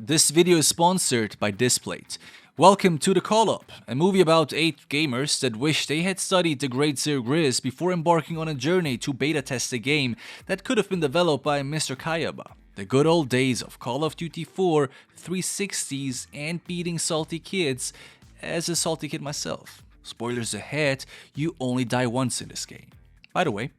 This video is sponsored by Displate. Welcome to The Call Up, a movie about 8 gamers that wish they had studied the Great Zero Grizz before embarking on a journey to beta test a game that could have been developed by Mr. Kayaba. The good old days of Call of Duty 4, 360s, and beating salty kids as a salty kid myself. Spoilers ahead, you only die once in this game. By the way,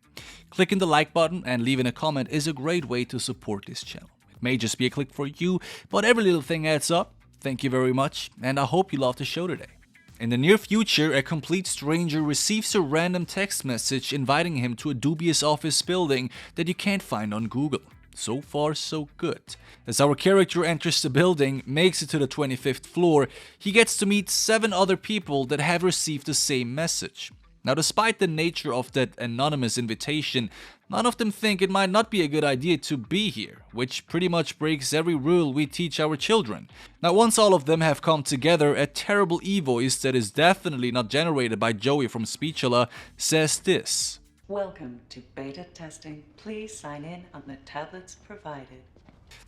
clicking the like button and leaving a comment is a great way to support this channel. It may just be a click for you, but every little thing adds up. Thank you very much, and I hope you love the show today. In the near future, a complete stranger receives a random text message inviting him to a dubious office building that you can't find on Google. So far, so good. As our character enters the building, makes it to the 25th floor, he gets to meet 7 other people that have received the same message. Now, despite the nature of that anonymous invitation, none of them think it might not be a good idea to be here, which pretty much breaks every rule we teach our children. Now, once all of them have come together, a terrible e-voice that is definitely not generated by Joey from Speechala says this. Welcome to beta testing. Please sign in on the tablets provided.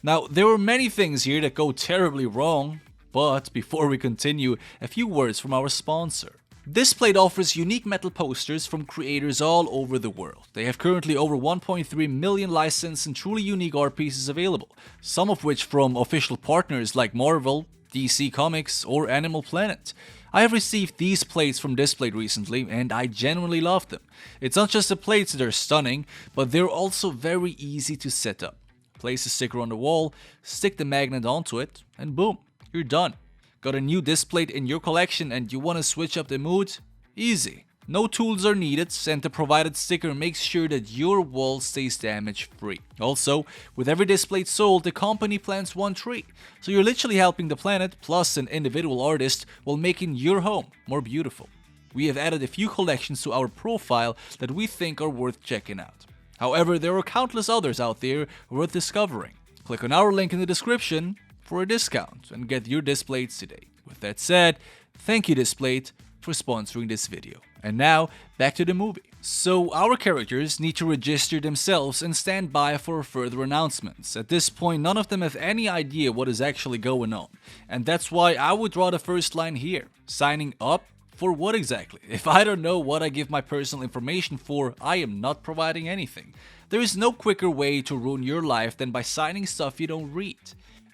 Now, there are many things here that go terribly wrong, but before we continue, a few words from our sponsor. Displate offers unique metal posters from creators all over the world. They have currently over 1.3 million licensed and truly unique art pieces available, some of which from official partners like Marvel, DC Comics, or Animal Planet. I have received these plates from Displate recently, and I genuinely love them. It's not just the plates that are stunning, but they're also very easy to set up. Place a sticker on the wall, stick the magnet onto it, and boom, you're done. Got a new Displate in your collection and you want to switch up the mood? Easy. No tools are needed, and the provided sticker makes sure that your wall stays damage free. Also, with every Displate sold, the company plants 1 tree. So you're literally helping the planet plus an individual artist while making your home more beautiful. We have added a few collections to our profile that we think are worth checking out. However, there are countless others out there worth discovering. Click on our link in the description for a discount and get your Displates today. With that said, thank you Displate for sponsoring this video. And now, back to the movie. So, our characters need to register themselves and stand by for further announcements. At this point, none of them have any idea what is actually going on. And that's why I would draw the first line here. Signing up? For what exactly? If I don't know what I give my personal information for, I am not providing anything. There is no quicker way to ruin your life than by signing stuff you don't read.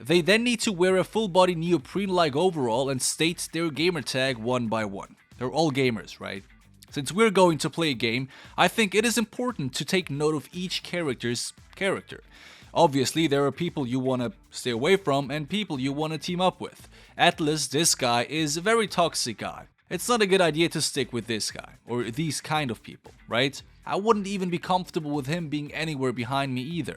They then need to wear a full-body neoprene-like overall and state their gamertag one by one. They're all gamers, right? Since we're going to play a game, I think it is important to take note of each character's character. Obviously, there are people you want to stay away from and people you want to team up with. Atlas, this guy, is a very toxic guy. It's not a good idea to stick with this guy, or these kind of people, right? I wouldn't even be comfortable with him being anywhere behind me either.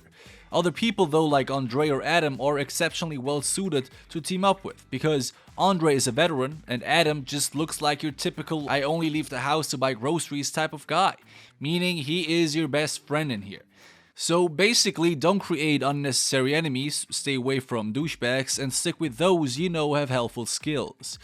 Other people though, like Andre or Adam, are exceptionally well suited to team up with, because Andre is a veteran and Adam just looks like your typical I only leave the house to buy groceries type of guy, meaning he is your best friend in here. So basically, don't create unnecessary enemies, stay away from douchebags, and stick with those you know have helpful skills.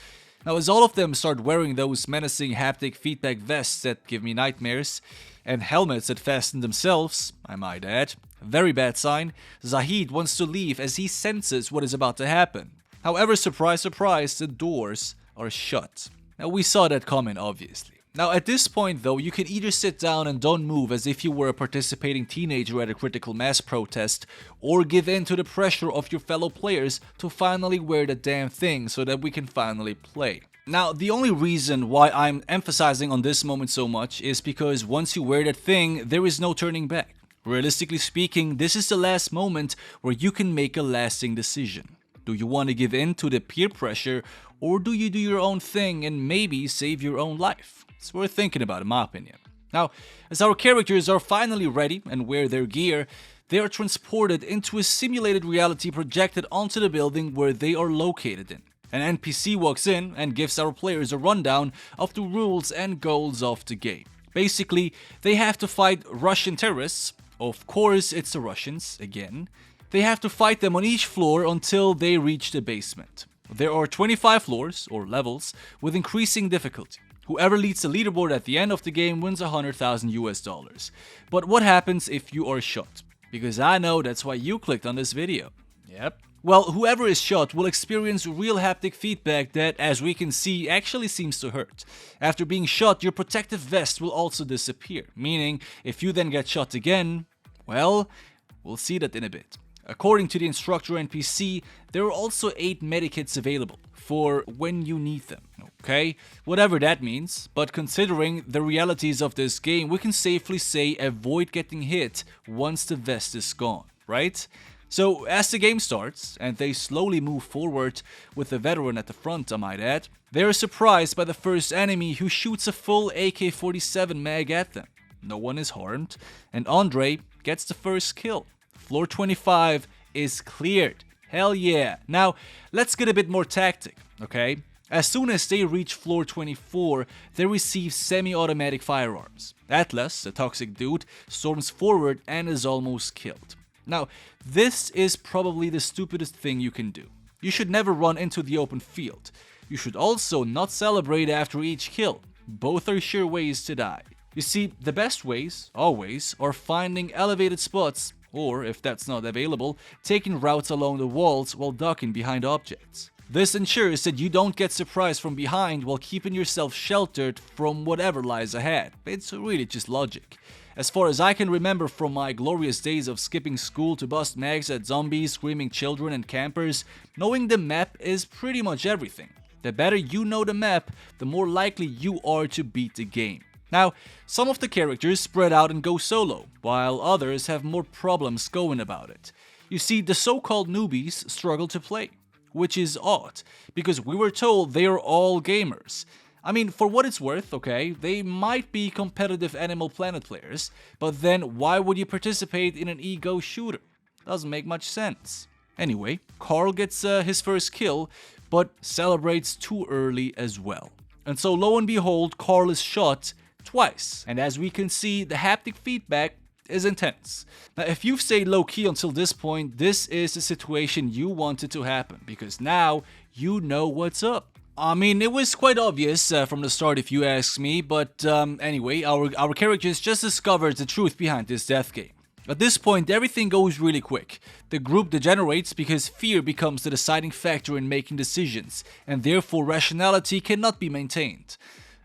Now, as all of them start wearing those menacing haptic feedback vests that give me nightmares, and helmets that fasten themselves, I might add, very bad sign, Zahid wants to leave as he senses what is about to happen. However, surprise surprise, the doors are shut. Now, we saw that coming obviously. Now, at this point though, you can either sit down and don't move as if you were a participating teenager at a critical mass protest, or give in to the pressure of your fellow players to finally wear the damn thing so that we can finally play. Now, the only reason why I'm emphasizing on this moment so much is because once you wear that thing, there is no turning back. Realistically speaking, this is the last moment where you can make a lasting decision. Do you want to give in to the peer pressure, or do you do your own thing and maybe save your own life? It's worth thinking about in my opinion. Now, as our characters are finally ready and wear their gear, they are transported into a simulated reality projected onto the building where they are located in. An NPC walks in and gives our players a rundown of the rules and goals of the game. Basically, they have to fight Russian terrorists. Of course, it's the Russians, again. They have to fight them on each floor until they reach the basement. There are 25 floors, or levels, with increasing difficulty. Whoever leads the leaderboard at the end of the game wins $100,000. But what happens if you are shot? Because I know that's why you clicked on this video. Yep, Well, whoever is shot will experience real haptic feedback that, as we can see, actually seems to hurt. After being shot, your protective vest will also disappear, meaning if you then get shot again, well, we'll see that in a bit. According to the instructor NPC, there are also 8 medikits available for when you need them, okay? Whatever that means, but considering the realities of this game, we can safely say avoid getting hit once the vest is gone, right? So as the game starts, and they slowly move forward with the veteran at the front, I might add, they are surprised by the first enemy who shoots a full AK-47 mag at them. No one is harmed, and Andre gets the first kill. Floor 25 is cleared. Hell yeah. Now, let's get a bit more tactic, okay? As soon as they reach floor 24, they receive semi-automatic firearms. Atlas, the toxic dude, storms forward and is almost killed. Now, this is probably the stupidest thing you can do. You should never run into the open field. You should also not celebrate after each kill. Both are sure ways to die. You see, the best ways, always, are finding elevated spots, or, if that's not available, taking routes along the walls while ducking behind objects. This ensures that you don't get surprised from behind while keeping yourself sheltered from whatever lies ahead. It's really just logic. As far as I can remember from my glorious days of skipping school to bust mags at zombies, screaming children and campers, knowing the map is pretty much everything. The better you know the map, the more likely you are to beat the game. Now, some of the characters spread out and go solo, while others have more problems going about it. You see, the so-called newbies struggle to play, which is odd, because we were told they are all gamers. I mean, for what it's worth, okay, they might be competitive Animal Planet players, but then why would you participate in an ego shooter? Doesn't make much sense. Anyway, Carl gets his first kill, but celebrates too early as well. And so lo and behold, Carl is shot twice, and as we can see, the haptic feedback is intense. Now, if you've stayed low-key until this point, this is the situation you wanted to happen, because now you know what's up. I mean, it was quite obvious from the start if you ask me, but anyway, our characters just discovered the truth behind this death game. At this point, everything goes really quick. The group degenerates because fear becomes the deciding factor in making decisions, and therefore rationality cannot be maintained.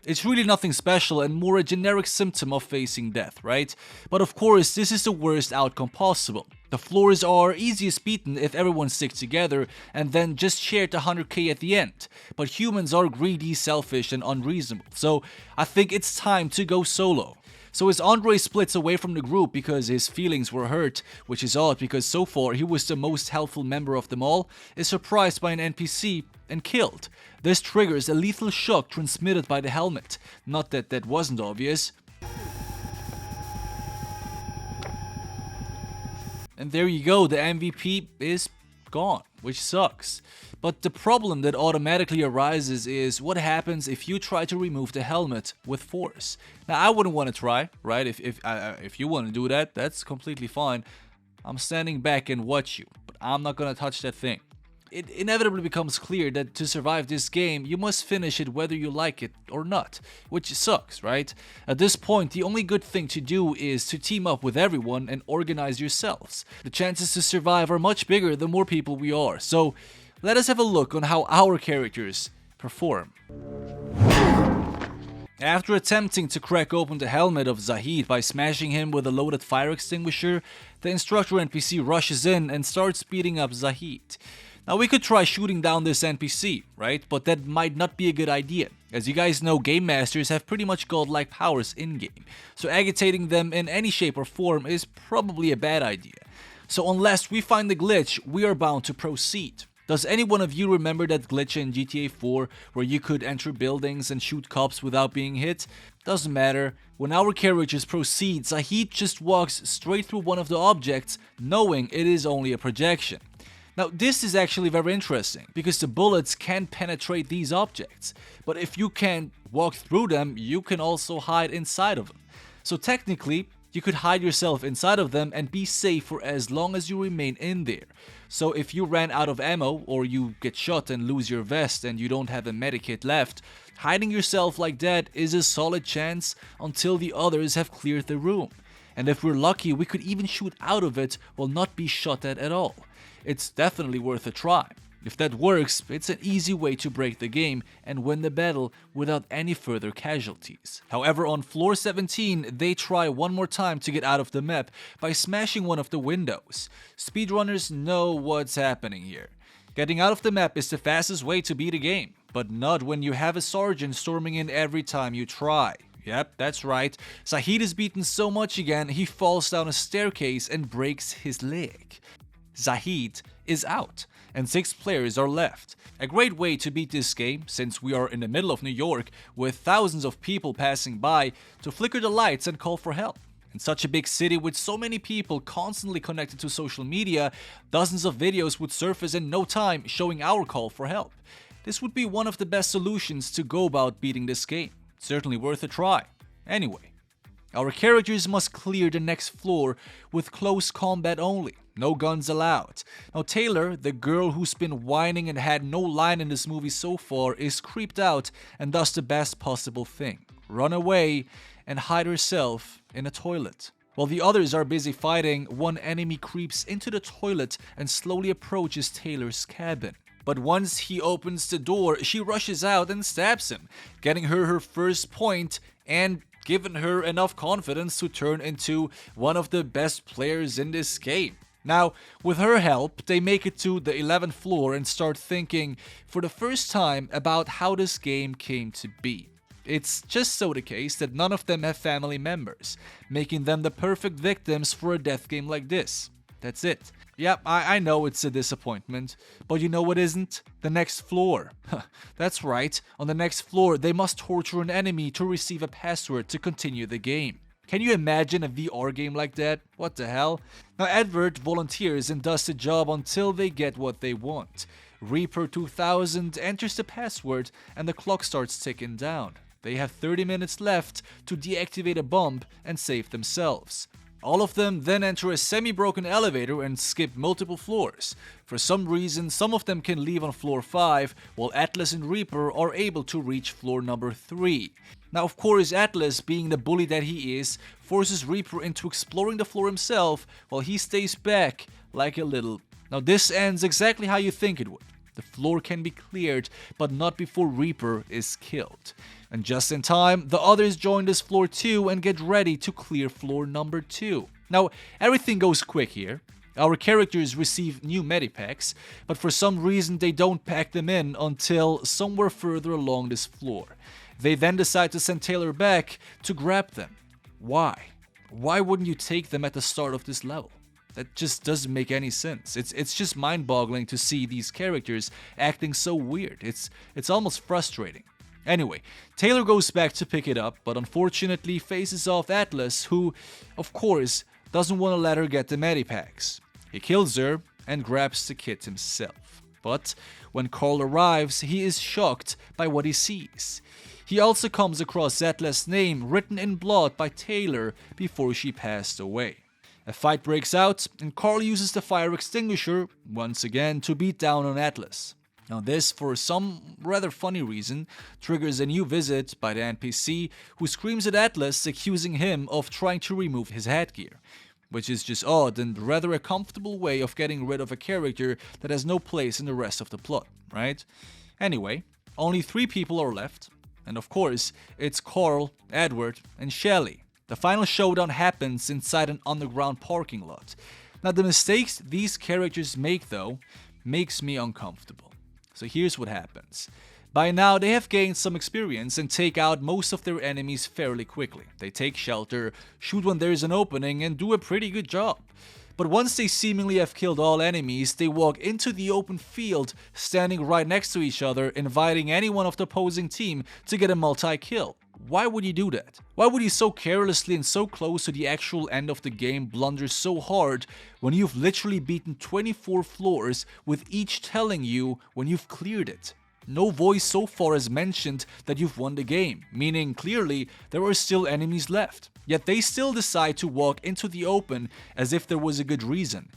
It's really nothing special and more a generic symptom of facing death, right? But of course, this is the worst outcome possible. The floors are easiest beaten if everyone sticks together and then just shared 100k at the end. But humans are greedy, selfish, and unreasonable, so I think it's time to go solo. So as Andre splits away from the group because his feelings were hurt, which is odd because so far he was the most helpful member of them all, is surprised by an NPC and killed. This triggers a lethal shock transmitted by the helmet. Not that that wasn't obvious. And there you go, the MVP is gone, which sucks. But the problem that automatically arises is what happens if you try to remove the helmet with force. Now, I wouldn't want to try, right? If you want to do that, that's completely fine. I'm standing back and watch you, but I'm not gonna touch that thing. It inevitably becomes clear that to survive this game, you must finish it whether you like it or not, which sucks, right? At this point, the only good thing to do is to team up with everyone and organize yourselves. The chances to survive are much bigger the more people we are, so let us have a look on how our characters perform. After attempting to crack open the helmet of Zahid by smashing him with a loaded fire extinguisher, the instructor NPC rushes in and starts beating up Zahid. Now, we could try shooting down this NPC, right? But that might not be a good idea. As you guys know, game masters have pretty much godlike powers in-game, so agitating them in any shape or form is probably a bad idea. So unless we find the glitch, we are bound to proceed. Does any one of you remember that glitch in GTA 4 where you could enter buildings and shoot cops without being hit? Doesn't matter. When our characters proceed, Zahid just walks straight through one of the objects, knowing it is only a projection. Now, this is actually very interesting, because the bullets can penetrate these objects, but if you can walk through them, you can also hide inside of them. So technically, you could hide yourself inside of them and be safe for as long as you remain in there. So if you ran out of ammo, or you get shot and lose your vest and you don't have a medikit left, hiding yourself like that is a solid chance until the others have cleared the room. and if we're lucky, we could even shoot out of it while not be shot at all. It's definitely worth a try. If that works, it's an easy way to break the game and win the battle without any further casualties. However, on floor 17, they try one more time to get out of the map by smashing one of the windows. Speedrunners know what's happening here. Getting out of the map is the fastest way to beat a game, but not when you have a sergeant storming in every time you try. Yep, that's right. Zahid is beaten so much again, he falls down a staircase and breaks his leg. Zahid is out, and 6 players are left. A great way to beat this game, since we are in the middle of New York with thousands of people passing by, to flicker the lights and call for help. In such a big city with so many people constantly connected to social media, dozens of videos would surface in no time showing our call for help. This would be one of the best solutions to go about beating this game. Certainly worth a try. Anyway, our characters must clear the next floor with close combat only. No guns allowed. Now Taylor, the girl who's been whining and had no line in this movie so far, is creeped out and does the best possible thing. Run away and hide herself in a toilet. While the others are busy fighting, one enemy creeps into the toilet and slowly approaches Taylor's cabin. But once he opens the door, she rushes out and stabs him, getting her first point and giving her enough confidence to turn into one of the best players in this game. Now, with her help, they make it to the 11th floor and start thinking for the first time about how this game came to be. It's just so the case that none of them have family members, making them the perfect victims for a death game like this. That's it. Yep, I know it's a disappointment, but you know what isn't? The next floor. That's right, on the next floor they must torture an enemy to receive a password to continue the game. Can you imagine a VR game like that? What the hell? Now Edward volunteers and does the job until they get what they want. Reaper 2000 enters the password and the clock starts ticking down. They have 30 minutes left to deactivate a bomb and save themselves. All of them then enter a semi-broken elevator and skip multiple floors. For some reason, some of them can leave on floor 5, while Atlas and Reaper are able to reach floor number 3. Now of course Atlas, being the bully that he is, forces Reaper into exploring the floor himself, while he stays back like a little. Now this ends exactly how you think it would. The floor can be cleared, but not before Reaper is killed. And just in time, the others join this floor too and get ready to clear floor number 2. Now, everything goes quick here. Our characters receive new medipacks, but for some reason they don't pack them in until somewhere further along this floor. They then decide to send Taylor back to grab them. Why? Why wouldn't you take them at the start of this level? That just doesn't make any sense. It's just mind-boggling to see these characters acting so weird. It's almost frustrating. Anyway, Taylor goes back to pick it up, but unfortunately faces off Atlas, who, of course, doesn't want to let her get the medipacks. He kills her and grabs the kit himself. But when Carl arrives, he is shocked by what he sees. He also comes across Atlas' name written in blood by Taylor before she passed away. A fight breaks out, and Carl uses the fire extinguisher, once again, to beat down on Atlas. Now this, for some rather funny reason, triggers a new visit by the NPC, who screams at Atlas, accusing him of trying to remove his headgear. Which is just odd and rather a comfortable way of getting rid of a character that has no place in the rest of the plot, right? Anyway, only 3 people are left, and of course, it's Carl, Edward, and Shelley. The final showdown happens inside an underground parking lot. Now the mistakes these characters make though, makes me uncomfortable. So here's what happens. By now they have gained some experience and take out most of their enemies fairly quickly. They take shelter, shoot when there's an opening, and do a pretty good job. But once they seemingly have killed all enemies, they walk into the open field, standing right next to each other, inviting anyone of the opposing team to get a multi-kill. Why would you do that? Why would you so carelessly and so close to the actual end of the game blunder so hard when you've literally beaten 24 floors with each telling you when you've cleared it? No voice so far has mentioned that you've won the game, meaning clearly there are still enemies left. Yet they still decide to walk into the open as if there was a good reason.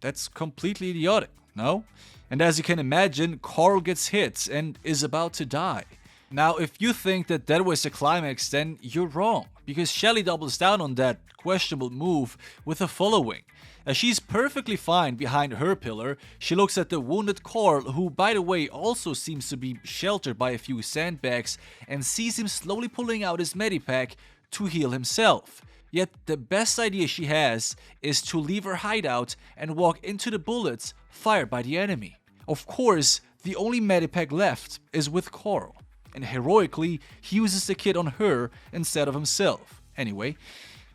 That's completely idiotic, no? And as you can imagine, Carl gets hit and is about to die. Now, if you think that that was a climax, then you're wrong, because Shelly doubles down on that questionable move with the following. As she's perfectly fine behind her pillar, she looks at the wounded Carl, who by the way also seems to be sheltered by a few sandbags, and sees him slowly pulling out his medipack to heal himself. Yet the best idea she has is to leave her hideout and walk into the bullets fired by the enemy. Of course, the only medipack left is with Carl, and heroically he uses the kit on her instead of himself. Anyway,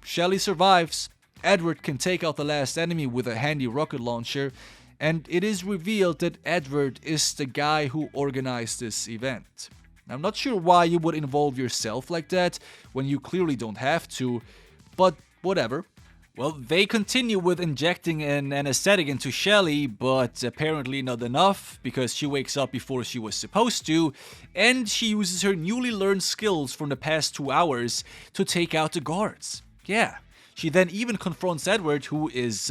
Shelly survives. Edward can take out the last enemy with a handy rocket launcher, and it is revealed that Edward is the guy who organized this event. I'm not sure why you would involve yourself like that when you clearly don't have to, but whatever. Well, they continue with injecting an anesthetic into Shelly, but apparently not enough, because she wakes up before she was supposed to, and she uses her newly learned skills from the past 2 hours to take out the guards. Yeah. She then even confronts Edward, who is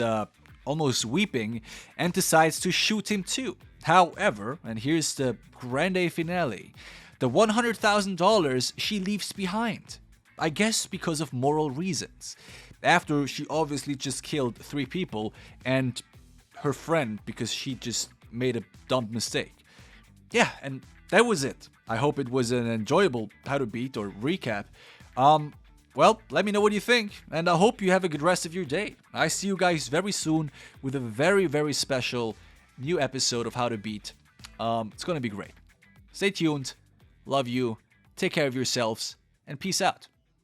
almost weeping, and decides to shoot him too. However, and here's the grande finale, the $100,000 she leaves behind. I guess because of moral reasons. After she obviously just killed 3 people and her friend because she just made a dumb mistake. Yeah, and that was it. I hope it was an enjoyable How to Beat or recap. Well, let me know what you think, and I hope you have a good rest of your day. I see you guys very soon with a very, very special new episode of How to Beat. It's gonna be great. Stay tuned. Love you. Take care of yourselves, and peace out.